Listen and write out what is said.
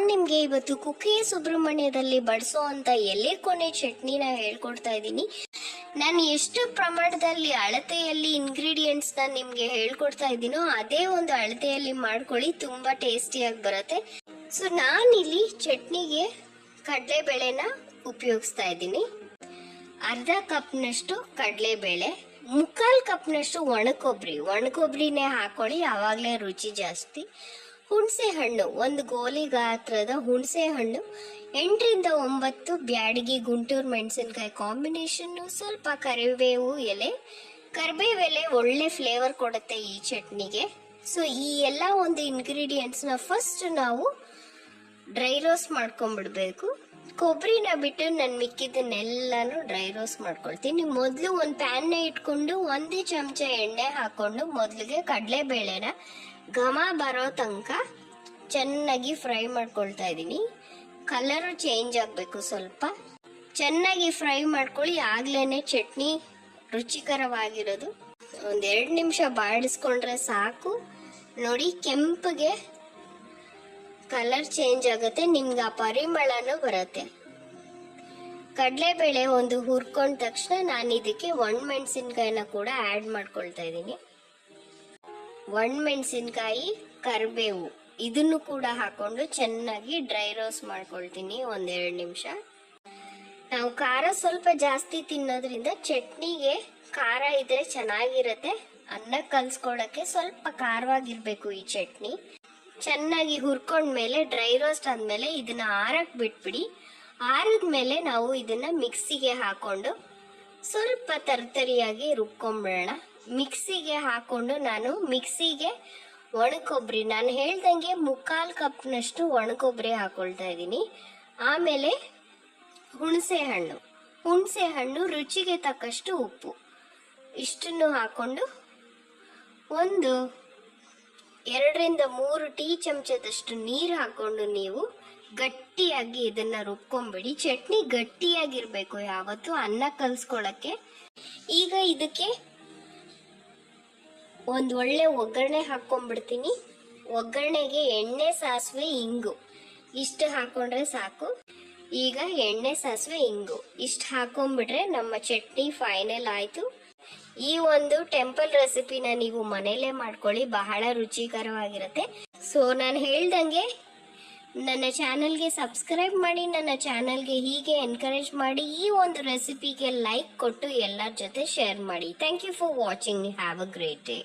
ನಾನ್ ನಿಮ್ಗೆ ಇವತ್ತು ಕುಕ್ಕೆ ಸುಬ್ರಹ್ಮಣ್ಯದಲ್ಲಿ ಬಳಸೋ ಅಂತ ಎಲೆಕೊನೆ ಚಟ್ನಿನ ಹೇಳ್ಕೊಡ್ತಾ ಇದ್ದೀನಿ. ನಾನು ಎಷ್ಟು ಪ್ರಮಾಣದಲ್ಲಿ ಅಳತೆಯಲ್ಲಿ ಇಂಗ್ರೀಡಿಯೆಂಟ್ಸ್ ನ ನಿಮ್ಗೆ ಹೇಳ್ಕೊಡ್ತಾ ಇದ್ದೀನೋ ಅದೇ ಒಂದು ಅಳತೆಯಲ್ಲಿ ಮಾಡ್ಕೊಳ್ಳಿ, ತುಂಬಾ ಟೇಸ್ಟಿಯಾಗಿ ಬರುತ್ತೆ. ಸೊ ನಾನಿಲ್ಲಿ ಚಟ್ನಿಗೆ ಕಡಲೆಬೇಳೆನ ಉಪಯೋಗಿಸ್ತಾ ಇದ್ದೀನಿ. ಅರ್ಧ ಕಪ್ನಷ್ಟು ಕಡಲೆಬೇಳೆ, ಮುಕ್ಕಾಲ್ ಕಪ್ನಷ್ಟು ಒಣಕೊಬ್ಬರಿನೇ ಹಾಕೊಳ್ಳಿ, ಆವಾಗಲೇ ರುಚಿ ಜಾಸ್ತಿ. ಹುಣಸೆ ಹಣ್ಣು, ಒಂದು ಗೋಲಿ ಗಾತ್ರದ ಹುಣಸೆ ಹಣ್ಣು, 8 ರಿಂದ 9 ಬ್ಯಾಡಗಿ ಗುಂಟೂರು ಮೆಣಸಿನಕಾಯಿ ಕಾಂಬಿನೇಷನ್, ಸ್ವಲ್ಪ ಕರಿಬೇವು ಎಲೆ ಒಳ್ಳೆ ಫ್ಲೇವರ್ ಕೊಡುತ್ತೆ ಈ ಚಟ್ನಿಗೆ. ಸೊ ಈ ಎಲ್ಲ ಒಂದು ಇಂಗ್ರೀಡಿಯೆಂಟ್ಸ್ ನ ಫಸ್ಟ್ ನಾವು ಡ್ರೈ ರೋಸ್ಟ್ ಮಾಡ್ಕೊಂಡ್ಬಿಡ್ಬೇಕು. ಕೊಬ್ಬರಿನ ಬಿಟ್ಟು ನಾನು ಮಿಕ್ಕಿದ್ದನ್ನೆಲ್ಲಾನು ಡ್ರೈ ರೋಸ್ಟ್ ಮಾಡ್ಕೊಳ್ತೀನಿ. ಮೊದಲು ಒಂದು ಪ್ಯಾನ್ನ ಇಟ್ಕೊಂಡು 1 ಚಮಚ ಎಣ್ಣೆ ಹಾಕೊಂಡು ಮೊದಲಿಗೆ ಕಡಲೆಬೇಳೆನ ಘಮ ಬರೋ ತನಕ ಚೆನ್ನಾಗಿ ಫ್ರೈ ಮಾಡ್ಕೊಳ್ತಾ ಇದ್ದೀನಿ. ಕಲರ್ ಚೇಂಜ್ ಆಗಬೇಕು, ಸ್ವಲ್ಪ ಚೆನ್ನಾಗಿ ಫ್ರೈ ಮಾಡ್ಕೊಳ್ಳಿ, ಆಗ್ಲೇನೆ ಚಟ್ನಿ ರುಚಿಕರವಾಗಿರೋದು. 1-2 ನಿಮಿಷ ಬಾಡಿಸ್ಕೊಂಡ್ರೆ ಸಾಕು. ನೋಡಿ, ಕೆಂಪಗೆ ಕಲರ್ ಚೇಂಜ್ ಆಗುತ್ತೆ, ನಿಮ್ಗೆ ಆ ಪರಿಮಳನೂ ಬರುತ್ತೆ. ಕಡಲೆಬೇಳೆ ಒಂದು ಹುರ್ಕೊಂಡ ತಕ್ಷಣ ನಾನು ಇದಕ್ಕೆ ಒಣಮೆಣಸಿನ್ಕಾಯಿನ ಕೂಡ ಆಡ್ ಮಾಡ್ಕೊಳ್ತಾ ಇದ್ದೀನಿ. ಒಣಮೆಣಸಿನ್ಕಾಯಿ, ಕರಿಬೇವು ಇದನ್ನು ಕೂಡ ಹಾಕೊಂಡು ಚೆನ್ನಾಗಿ ಡ್ರೈ ರೋಸ್ಟ್ ಮಾಡ್ಕೊಳ್ತೀನಿ 1-2 ನಿಮಿಷ. ನಾವು ಖಾರ ಸ್ವಲ್ಪ ಜಾಸ್ತಿ ತಿನ್ನೋದ್ರಿಂದ ಚಟ್ನಿಗೆ ಖಾರ ಇದ್ರೆ ಚೆನ್ನಾಗಿರುತ್ತೆ. ಅನ್ನ ಕಲ್ಸ್ಕೊಳಕ್ಕೆ ಸ್ವಲ್ಪ ಖಾರವಾಗಿರ್ಬೇಕು ಈ ಚಟ್ನಿ. ಚೆನ್ನಾಗಿ ಹುರ್ಕೊಂಡ್ಮೇಲೆ ಡ್ರೈ ರೋಸ್ಟ್ ಆದ್ಮೇಲೆ ಇದನ್ನ ಆರಕ್ ಬಿಟ್ಬಿಡಿ. ಆರಿದ್ಮೇಲೆ ನಾವು ಇದನ್ನ ಮಿಕ್ಸಿಗೆ ಹಾಕೊಂಡು ಸ್ವಲ್ಪ ತರ್ತರಿಯಾಗಿ ರುಬ್ಕೊಂಡ್ಬಿಡೋಣ. ಮಿಕ್ಸಿಗೆ ಹಾಕೊಂಡು ನಾನು ಮಿಕ್ಸಿಗೆ ಒಣಕೊಬ್ಬರಿ, ನಾನು ಹೇಳ್ದಂಗೆ ಮುಕ್ಕಾಲ್ ಕಪ್ನಷ್ಟು ಒಣಕೊಬ್ಬರಿ ಹಾಕೊಳ್ತಾ ಇದ್ದೀನಿ. ಆಮೇಲೆ ಹುಣಸೆ ಹಣ್ಣು, ರುಚಿಗೆ ತಕ್ಕಷ್ಟು ಉಪ್ಪು, ಇಷ್ಟನ್ನು ಹಾಕೊಂಡು 1-2 ರಿಂದ 3 ಟೀ ಚಮಚದಷ್ಟು ನೀರು ಹಾಕೊಂಡು ನೀವು ಗಟ್ಟಿಯಾಗಿ ಇದನ್ನ ರುಬ್ಕೊಂಬಿಡಿ. ಚಟ್ನಿ ಗಟ್ಟಿಯಾಗಿರ್ಬೇಕು ಯಾವತ್ತು ಅನ್ನ ಕಲ್ಸ್ಕೊಳಕ್ಕೆ. ಈಗ ಇದಕ್ಕೆ ಒಂದು ಒಳ್ಳೆ ಒಗ್ಗರಣೆ ಹಾಕೊಂಡ್ಬಿಡ್ತೀನಿ. ಒಗ್ಗರಣೆಗೆ ಎಣ್ಣೆ, ಸಾಸಿವೆ, ಇಂಗು ಇಷ್ಟು ಹಾಕೊಂಡ್ರೆ ಸಾಕು. ಈಗ ಎಣ್ಣೆ, ಸಾಸಿವೆ, ಇಂಗು ಇಷ್ಟು ಹಾಕೊಂಡ್ಬಿಟ್ರೆ ನಮ್ಮ ಚಟ್ನಿ ಫೈನಲ್ ಆಯ್ತು. ಈ ಒಂದು ಟೆಂಪಲ್ ರೆಸಿಪಿನ ನೀವು ಮನೇಲೆ ಮಾಡ್ಕೊಳ್ಳಿ, ಬಹಳ ರುಚಿಕರವಾಗಿರುತ್ತೆ. ಸೊ ನಾನು ಹೇಳ್ದಂಗೆ ನನ್ನ ಚಾನಲ್ಗೆ ಸಬ್ಸ್ಕ್ರೈಬ್ ಮಾಡಿ, ನನ್ನ ಚಾನಲ್ಗೆ ಹೀಗೆ ಎನ್ಕರೇಜ್ ಮಾಡಿ, ಈ ಒಂದು ರೆಸಿಪಿಗೆ ಲೈಕ್ ಕೊಟ್ಟು ಎಲ್ಲರ ಜೊತೆ ಶೇರ್ ಮಾಡಿ. Thank you for watching. Have a great day.